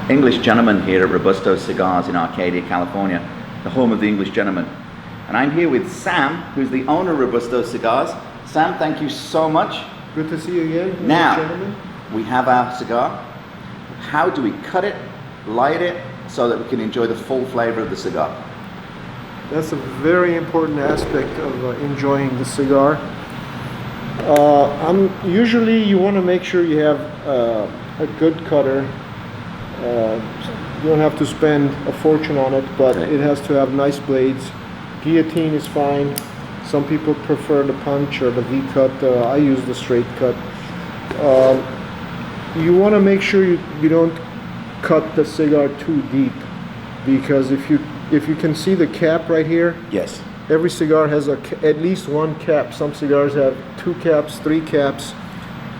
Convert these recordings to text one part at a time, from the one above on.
English gentleman here at Robusto Cigars in Arcadia, California, the home of the English gentleman. And I'm here with Sam, who's the owner of Robusto Cigars. Sam, thank you so much. Good to see you again, now, gentlemen. We have our cigar. How do we cut it, light it, so that we can enjoy the full flavor of the cigar? That's a very important aspect of enjoying the cigar. Usually you want to make sure you have a good cutter. You don't have to spend a fortune on it, but it has to have nice blades. Guillotine is fine. Some people prefer the punch or the V-cut. I use the straight cut. You want to make sure you don't cut the cigar too deep, because if you can see the cap right here, yes, every cigar has at least one cap. Some cigars have 2 caps, 3 caps.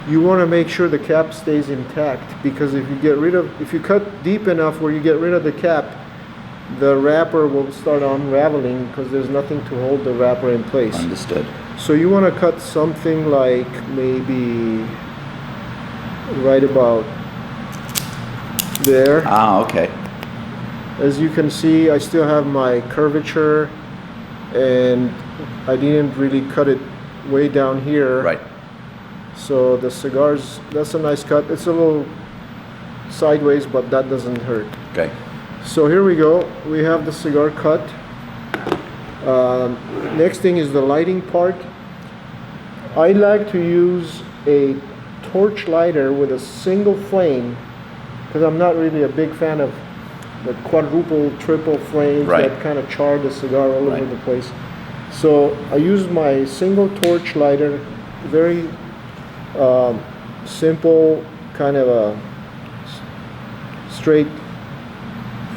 You want to make sure the cap stays intact, because if you cut deep enough where you get rid of the cap, the wrapper will start unraveling because there's nothing to hold the wrapper in place. Understood. So you want to cut something like maybe right about there. Ah, okay. As you can see, I still have my curvature, and I didn't really cut it way down here. Right. So the cigars, that's a nice cut. It's a little sideways, but that doesn't hurt. Okay. So here we go. We have the cigar cut. Next thing is the lighting part. I like to use a torch lighter with a single flame, because I'm not really a big fan of the quadruple, triple flames that kind of char the cigar all over the place. So I use my single torch lighter, very simple, kind of a straight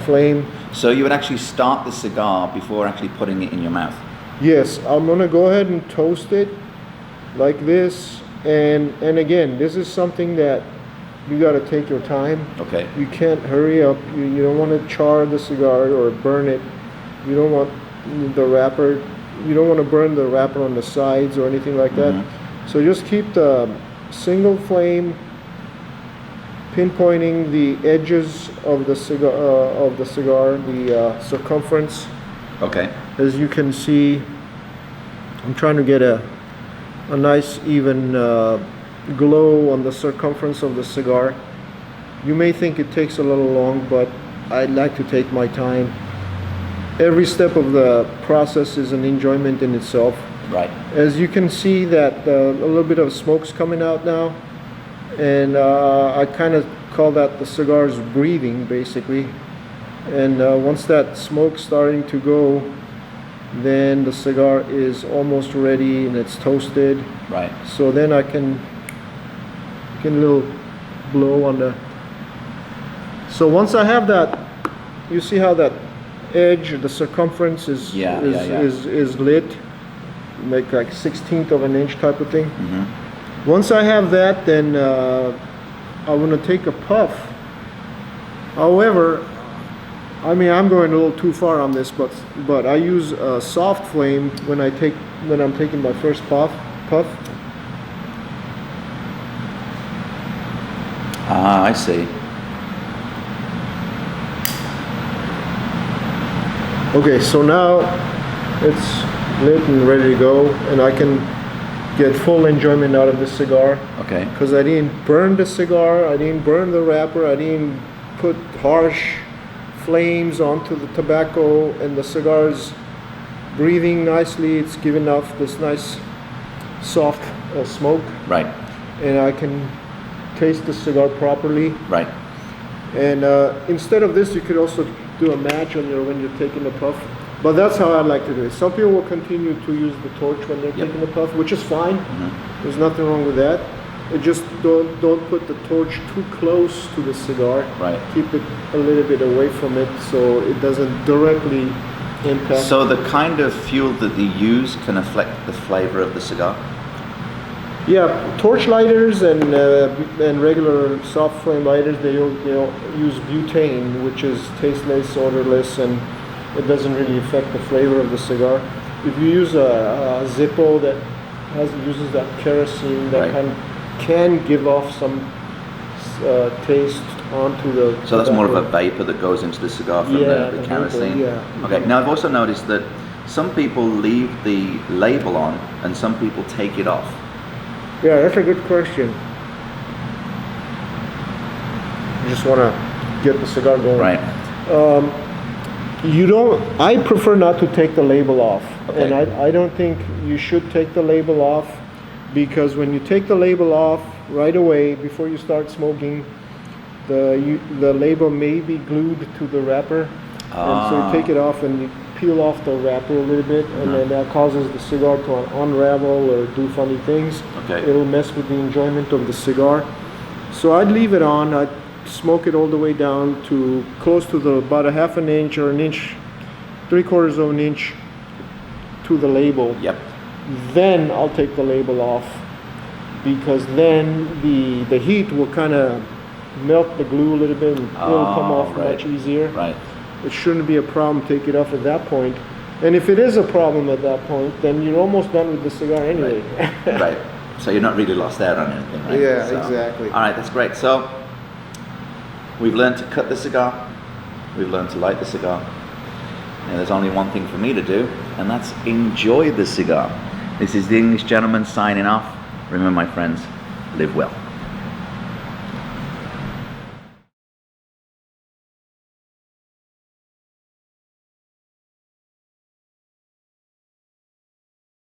flame. So you would actually start the cigar before actually putting it in your mouth? Yes, I'm gonna go ahead and toast it like this, and again, this is something that you got to take your time. Okay. You can't hurry up. You don't want to char the cigar or burn it. You don't want the wrapper. You don't want to burn the wrapper on the sides or anything like that. Mm-hmm. So just keep the single flame, pinpointing the edges of the cigar, the circumference. Okay. As you can see, I'm trying to get a nice even glow on the circumference of the cigar. You may think it takes a little long, but I like to take my time. Every step of the process is an enjoyment in itself. Right. As you can see that a little bit of smoke's coming out now, and I kind of call that the cigar's breathing, basically. And once that smoke's starting to go, then the cigar is almost ready and it's toasted. Right. So then I can get a little blow on the. So once I have that, you see how that edge, the circumference is lit, make like 1/16 of an inch type of thing. Mm-hmm. Once I have that, then I want to take a puff. However, I mean, I'm going a little too far on this, but I use a soft flame when I'm taking my first puff. Ah, I see. Okay, so now it's lit and ready to go, and I can get full enjoyment out of this cigar. Okay. Because I didn't burn the cigar, I didn't burn the wrapper, I didn't put harsh flames onto the tobacco, and the cigar's breathing nicely. It's giving off this nice soft smoke. Right. And I can taste the cigar properly. Right. And instead of this, you could also do a match when you're taking a puff. But that's how I like to do it. Some people will continue to use the torch when they're taking a puff, which is fine. Mm-hmm. There's nothing wrong with that. Just don't put the torch too close to the cigar. Right. Keep it a little bit away from it so it doesn't directly impact. So the kind of fuel that they use can affect the flavor of the cigar? Yeah, torch lighters and regular soft flame lighters, they'll use butane, which is tasteless, odorless, and it doesn't really affect the flavor of the cigar. If you use a Zippo that uses that kerosene, that can give off some taste onto the. So that's more of a tobacco. vapor that goes into the cigar from Yeah, the the kerosene? vapor, yeah. Okay, now I've also noticed that some people leave the label on and some people take it off. Yeah, that's a good question. You just want to get the cigar going. Right. You don't. I prefer not to take the label off, Okay. and I don't think you should take the label off, because when you take the label off right away before you start smoking, the label may be glued to the wrapper, and so you take it off and you peel off the wrapper a little bit, and then that causes the cigar to unravel or do funny things. Okay. It'll mess with the enjoyment of the cigar. So I'd leave it on. I'd smoke it all the way down to close to about a half an inch or an inch, 3/4 of an inch to the label. Yep. Then I'll take the label off, because then the heat will kind of melt the glue a little bit and it'll come off right. much easier. Right. It shouldn't be a problem. Take it off at that point. And if it is a problem at that point, then you're almost done with the cigar anyway. Right. So you're not really lost out on anything, right? Yeah, So, exactly. All right, that's great. So we've learned to cut the cigar. We've learned to light the cigar. And there's only one thing for me to do, and that's enjoy the cigar. This is the English Gentleman signing off. Remember, my friends, live well.